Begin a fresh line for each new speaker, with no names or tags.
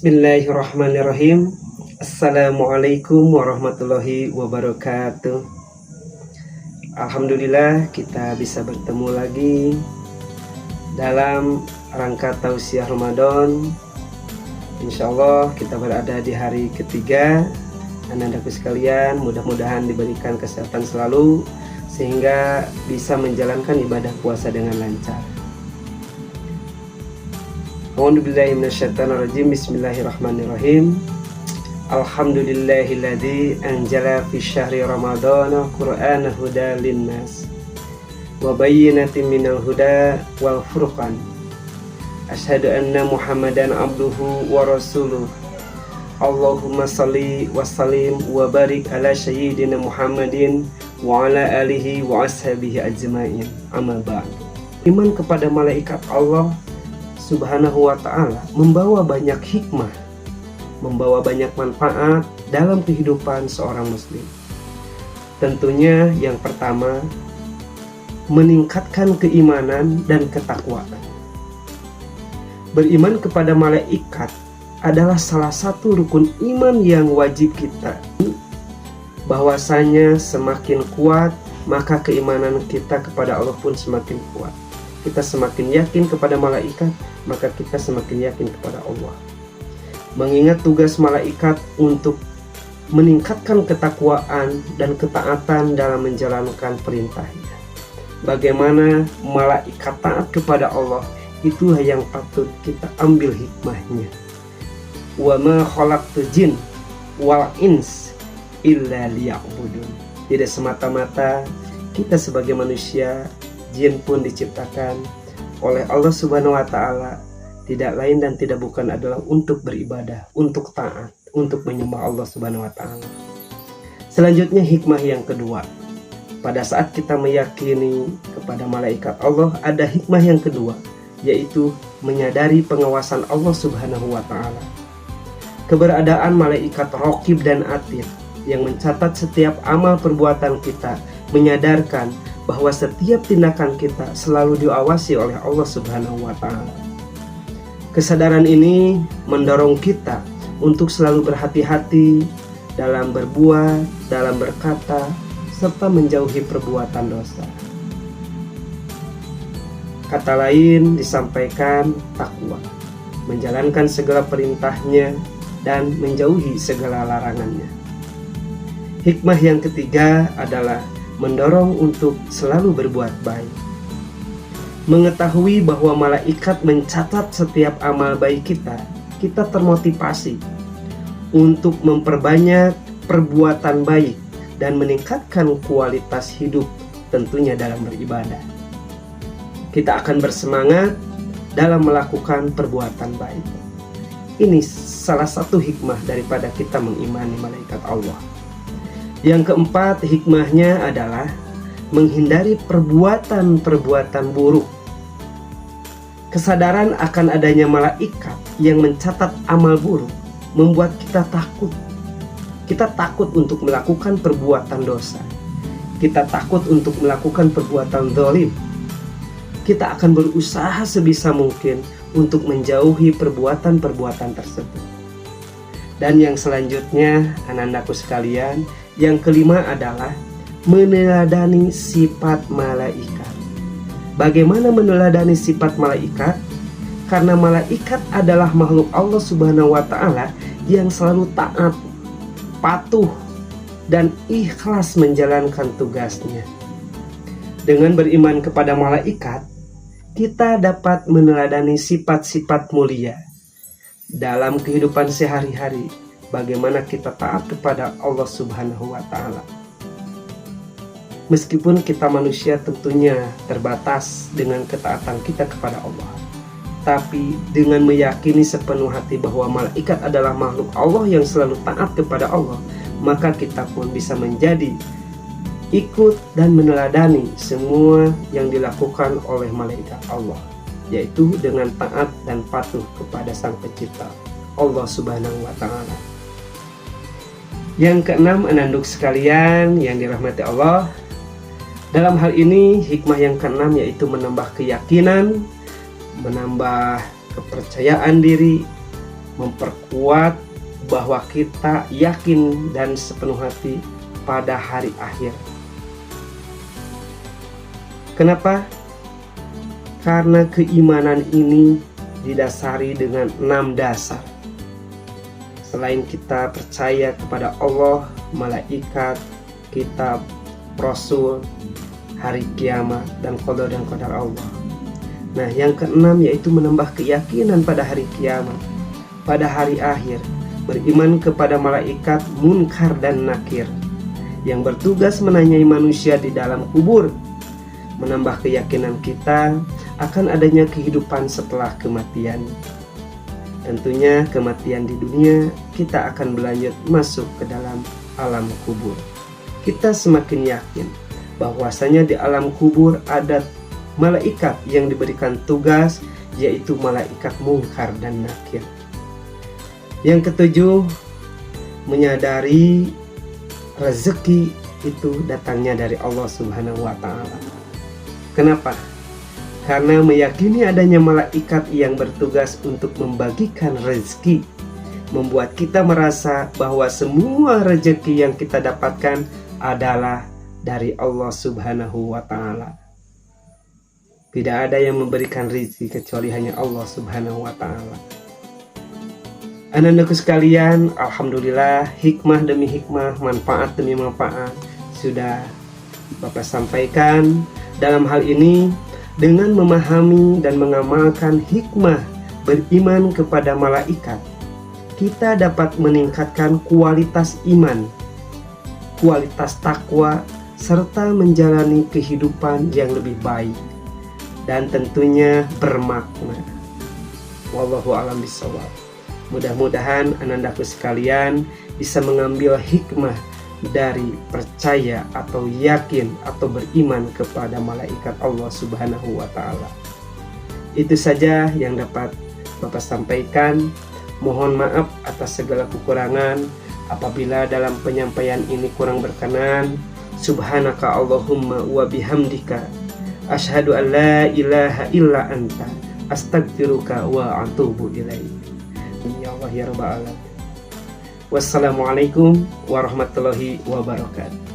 Bismillahirrahmanirrahim. Assalamualaikum warahmatullahi wabarakatuh. Alhamdulillah kita bisa bertemu lagi dalam rangka tausiah Ramadan. Insya Allah kita berada di hari ketiga. Anandaku sekalian, mudah-mudahan diberikan kesehatan selalu sehingga bisa menjalankan ibadah puasa dengan lancar. A'udzubillahi minasyaitonirrajim. Bismillahirrahmanirrahim. Alhamdulillahilladzi anzala fi syahri ramadhana qur'ana huda linnas wa bayyinatin minal huda wal furqan. Asyhadu anna Muhammadan abduhu wa rasuluh. Allahumma salli wa sallim wa barik ala sayyidina Muhammadin wa ala alihi wa ashabihi ajma'in. Amma ba'd. Iman kepada malaikat Allah Subhanahu wa ta'ala membawa banyak hikmah, membawa banyak manfaat dalam kehidupan seorang muslim. Tentunya yang pertama, meningkatkan keimanan dan ketakwaan. Beriman kepada malaikat adalah salah satu rukun iman yang wajib kita. Bahwasanya semakin kuat, maka keimanan kita kepada Allah pun semakin kuat. Kita semakin yakin kepada malaikat, maka kita semakin yakin kepada Allah. Mengingat tugas malaikat untuk meningkatkan ketakwaan dan ketaatan dalam menjalankan perintahnya. Bagaimana malaikat taat kepada Allah, itulah yang patut kita ambil hikmahnya. Wa ma khalaqtul jin wal ins illa liya'budun. Tidak semata-mata kita sebagai manusia, jin pun diciptakan oleh Allah Subhanahu wa ta'ala tidak lain dan tidak bukan adalah untuk beribadah, untuk taat, untuk menyembah Allah Subhanahu wa ta'ala. Selanjutnya hikmah yang kedua. Pada saat kita meyakini kepada malaikat Allah, ada hikmah yang kedua, yaitu menyadari pengawasan Allah Subhanahu wa ta'ala. Keberadaan malaikat Raqib dan Atid yang mencatat setiap amal perbuatan kita, menyadarkan bahwa setiap tindakan kita selalu diawasi oleh Allah Subhanahu wa ta'ala. Kesadaran ini mendorong kita untuk selalu berhati-hati dalam berbuat, dalam berkata, serta menjauhi perbuatan dosa. Kata lain disampaikan takwa, menjalankan segala perintahnya dan menjauhi segala larangannya. Hikmah yang ketiga adalah mendorong untuk selalu berbuat baik. Mengetahui bahwa malaikat mencatat setiap amal baik kita termotivasi untuk memperbanyak perbuatan baik dan meningkatkan kualitas hidup, tentunya dalam beribadah. Kita akan bersemangat dalam melakukan perbuatan baik. Ini salah satu hikmah daripada kita mengimani malaikat Allah. Yang keempat, hikmahnya adalah menghindari perbuatan-perbuatan buruk. Kesadaran akan adanya malaikat yang mencatat amal buruk membuat kita takut. Kita takut untuk melakukan perbuatan dosa. Kita takut untuk melakukan perbuatan zalim. Kita akan berusaha sebisa mungkin untuk menjauhi perbuatan-perbuatan tersebut. Dan yang selanjutnya, anandaku sekalian, yang kelima adalah meneladani sifat malaikat. Bagaimana meneladani sifat malaikat? Karena malaikat adalah makhluk Allah Subhanahu wa ta'ala yang selalu taat, patuh, dan ikhlas menjalankan tugasnya. Dengan beriman kepada malaikat, kita dapat meneladani sifat-sifat mulia dalam kehidupan sehari-hari. Bagaimana kita taat kepada Allah Subhanahu wa ta'ala. Meskipun kita manusia tentunya terbatas dengan ketaatan kita kepada Allah, tapi dengan meyakini sepenuh hati bahwa malaikat adalah makhluk Allah yang selalu taat kepada Allah, maka kita pun bisa menjadi ikut dan meneladani semua yang dilakukan oleh malaikat Allah, yaitu dengan taat dan patuh kepada Sang Pencipta, Allah Subhanahu wa ta'ala. Yang keenam, ananduk sekalian yang dirahmati Allah, dalam hal ini hikmah yang keenam yaitu menambah keyakinan, menambah kepercayaan diri, memperkuat bahwa kita yakin dan sepenuh hati pada hari akhir. Kenapa? Karena keimanan ini didasari dengan 6 dasar. Selain kita percaya kepada Allah, malaikat, kitab, rasul, hari kiamat, dan qada dan qadar Allah. Nah, yang keenam yaitu menambah keyakinan pada hari kiamat, pada hari akhir, beriman kepada malaikat munkar dan nakir yang bertugas menanyai manusia di dalam kubur, menambah keyakinan kita akan adanya kehidupan setelah kematian. Tentunya kematian di dunia, kita akan berlanjut masuk ke dalam alam kubur. Kita semakin yakin bahwasanya di alam kubur ada malaikat yang diberikan tugas, yaitu malaikat munkar dan nakir. Yang ketujuh, menyadari rezeki itu datangnya dari Allah Subhanahu wa Ta'ala. Kenapa? Karena meyakini adanya malaikat yang bertugas untuk membagikan rezeki, membuat kita merasa bahwa semua rezeki yang kita dapatkan adalah dari Allah Subhanahu wa Ta'ala. Tidak ada yang memberikan rezeki kecuali hanya Allah Subhanahu wa Ta'ala. Anak-anakku sekalian, alhamdulillah, hikmah demi hikmah, manfaat demi manfaat sudah Bapak sampaikan. Dalam hal ini, dengan memahami dan mengamalkan hikmah beriman kepada malaikat, kita dapat meningkatkan kualitas iman, kualitas takwa, serta menjalani kehidupan yang lebih baik dan tentunya bermakna. Wallahu a'lam bishawab. Mudah-mudahan anandaku sekalian bisa mengambil hikmah dari percaya atau yakin atau beriman kepada malaikat Allah Subhanahu wa Ta'ala. Itu saja yang dapat Bapak sampaikan. Mohon maaf atas segala kekurangan. Apabila dalam penyampaian ini kurang berkenan, subhanaka Allahumma wa bihamdika asyhadu an la ilaha illa anta astaghfiruka wa atubu ilaik. Ya Allah ya Rabbal alamin. Wassalamualaikum warahmatullahi wabarakatuh.